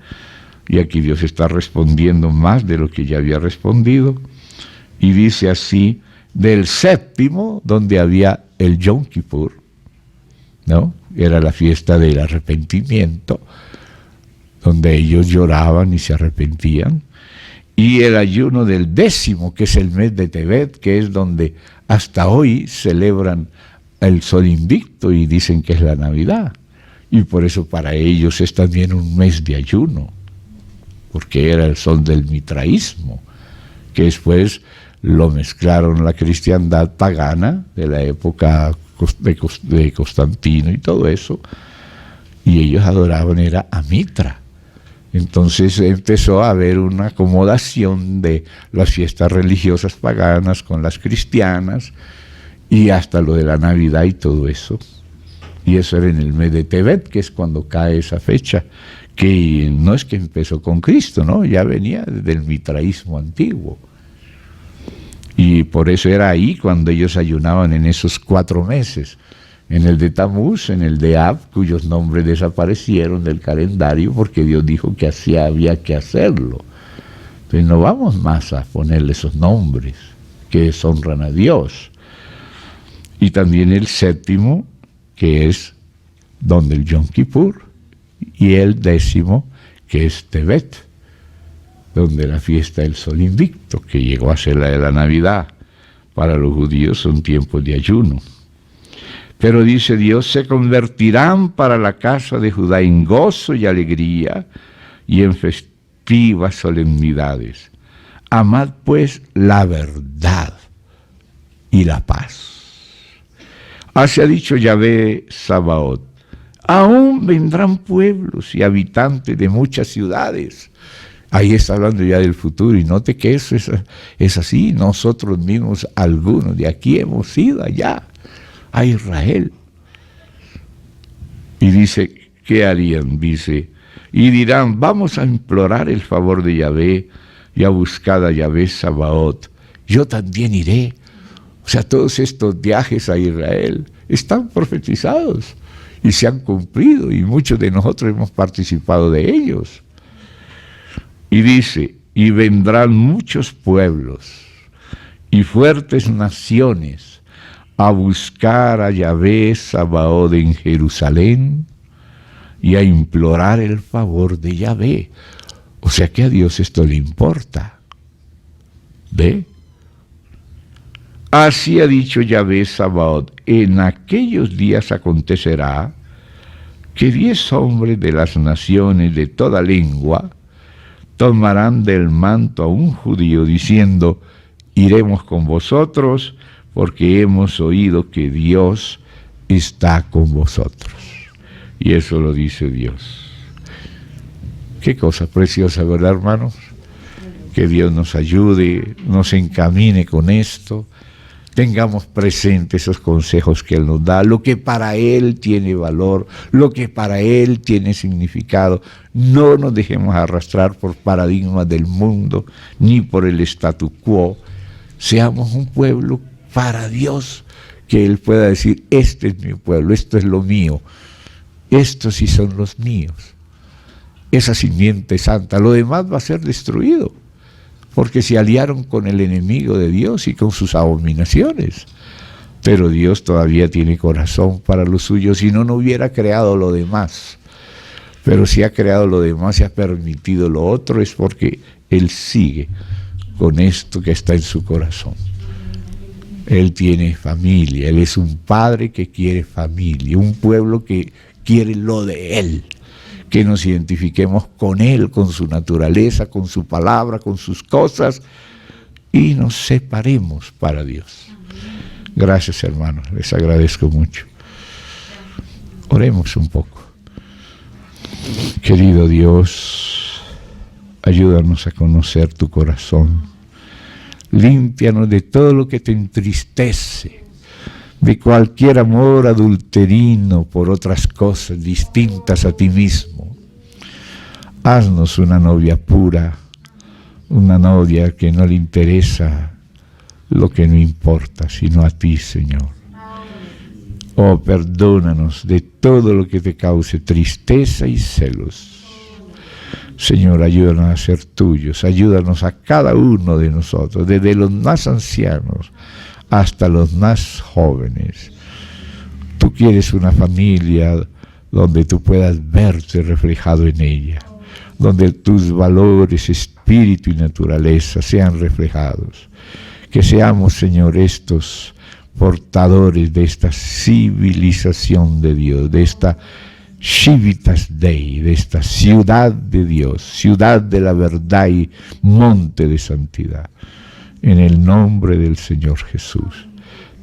Y aquí Dios está respondiendo más de lo que ya había respondido. Y dice así, del séptimo, donde había el Yom Kippur, ¿no? Era la fiesta del arrepentimiento, donde ellos lloraban y se arrepentían. Y el ayuno del 10º, que es el mes de Tebet, que es donde hasta hoy celebran el sol invicto y dicen que es la Navidad. Y por eso para ellos es también un mes de ayuno, porque era el sol del mitraísmo, que después lo mezclaron la cristiandad pagana de la época de Constantino y todo eso, y ellos adoraban era a Mitra. Entonces empezó a haber una acomodación de las fiestas religiosas paganas con las cristianas, y hasta lo de la Navidad y todo eso. Y eso era en el mes de Tebet, que es cuando cae esa fecha, que no es que empezó con Cristo, ¿no? Ya venía del mitraísmo antiguo. Y por eso era ahí cuando ellos ayunaban en esos 4 meses, en el de Tamuz, en el de Ab, cuyos nombres desaparecieron del calendario porque Dios dijo que así había que hacerlo. Entonces no vamos más a ponerle esos nombres que deshonran a Dios. Y también el 7º, que es donde el Yom Kippur, y el 10º, que es Tebet, donde la fiesta del sol invicto, que llegó a ser la de la Navidad. Para los judíos son tiempos de ayuno. Pero dice Dios, se convertirán para la casa de Judá en gozo y alegría y en festivas solemnidades. Amad pues la verdad y la paz. Así ha dicho Yahvé Sabaoth, aún vendrán pueblos y habitantes de muchas ciudades. Ahí está hablando ya del futuro, y note que eso es así. Nosotros mismos, algunos de aquí, hemos ido allá a Israel. Y dice, ¿qué harían? Dice, y dirán, vamos a implorar el favor de Yahvé y a buscar a Yahvé Sabaoth. Yo también iré. O sea, todos estos viajes a Israel están profetizados y se han cumplido, y muchos de nosotros hemos participado de ellos. Y dice, y vendrán muchos pueblos y fuertes naciones a buscar a Yahvé Sabaoth en Jerusalén y a implorar el favor de Yahvé. O sea que a Dios esto le importa. ¿Ve? Así ha dicho Yahvé Sabaoth, en aquellos días acontecerá que 10 hombres de las naciones de toda lengua tomarán del manto a un judío diciendo, iremos con vosotros porque hemos oído que Dios está con vosotros. Y eso lo dice Dios. Qué cosa preciosa, ¿verdad, hermanos? Que Dios nos ayude, nos encamine con esto. Tengamos presentes esos consejos que Él nos da, lo que para Él tiene valor, lo que para Él tiene significado. No nos dejemos arrastrar por paradigmas del mundo, ni por el statu quo. Seamos un pueblo para Dios, que Él pueda decir, este es mi pueblo, esto es lo mío, estos sí son los míos. Esa simiente santa, lo demás va a ser destruido, porque se aliaron con el enemigo de Dios y con sus abominaciones. Pero Dios todavía tiene corazón para los suyos, si no, no hubiera creado lo demás. Pero si ha creado lo demás y ha permitido lo otro, es porque Él sigue con esto que está en su corazón. Él tiene familia, Él es un padre que quiere familia, un pueblo que quiere lo de Él. Que nos identifiquemos con Él, con su naturaleza, con su palabra, con sus cosas, y nos separemos para Dios. Gracias, hermanos, les agradezco mucho. Oremos un poco. Querido Dios, ayúdanos a conocer tu corazón. Límpianos de todo lo que te entristece, de cualquier amor adulterino por otras cosas distintas a ti mismo. Haznos una novia pura, una novia que no le interesa lo que no importa, sino a ti, Señor. Oh, perdónanos de todo lo que te cause tristeza y celos. Señor, ayúdanos a ser tuyos, ayúdanos a cada uno de nosotros, desde los más ancianos hasta los más jóvenes. Tú quieres una familia donde tú puedas verte reflejado en ella, donde tus valores, espíritu y naturaleza sean reflejados. Que seamos, Señor, estos portadores de esta civilización de Dios, de esta Civitas Dei, de esta ciudad de Dios, ciudad de la verdad y monte de santidad. En el nombre del Señor Jesús.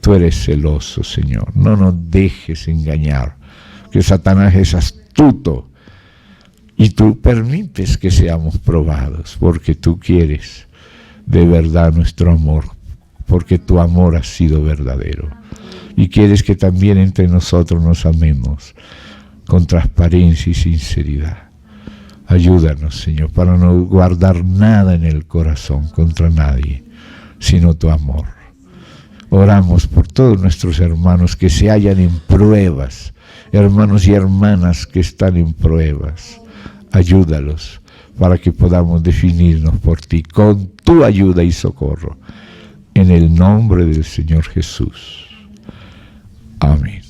Tú eres celoso, Señor. No nos dejes engañar, que Satanás es astuto y tú permites que seamos probados, porque tú quieres de verdad nuestro amor, porque tu amor ha sido verdadero. Y quieres que también entre nosotros nos amemos con transparencia y sinceridad. Ayúdanos, Señor, para no guardar nada en el corazón contra nadie, sino tu amor. Oramos por todos nuestros hermanos que se hallan en pruebas, hermanos y hermanas que están en pruebas. Ayúdalos para que podamos definirnos por ti, con tu ayuda y socorro. En el nombre del Señor Jesús. Amén.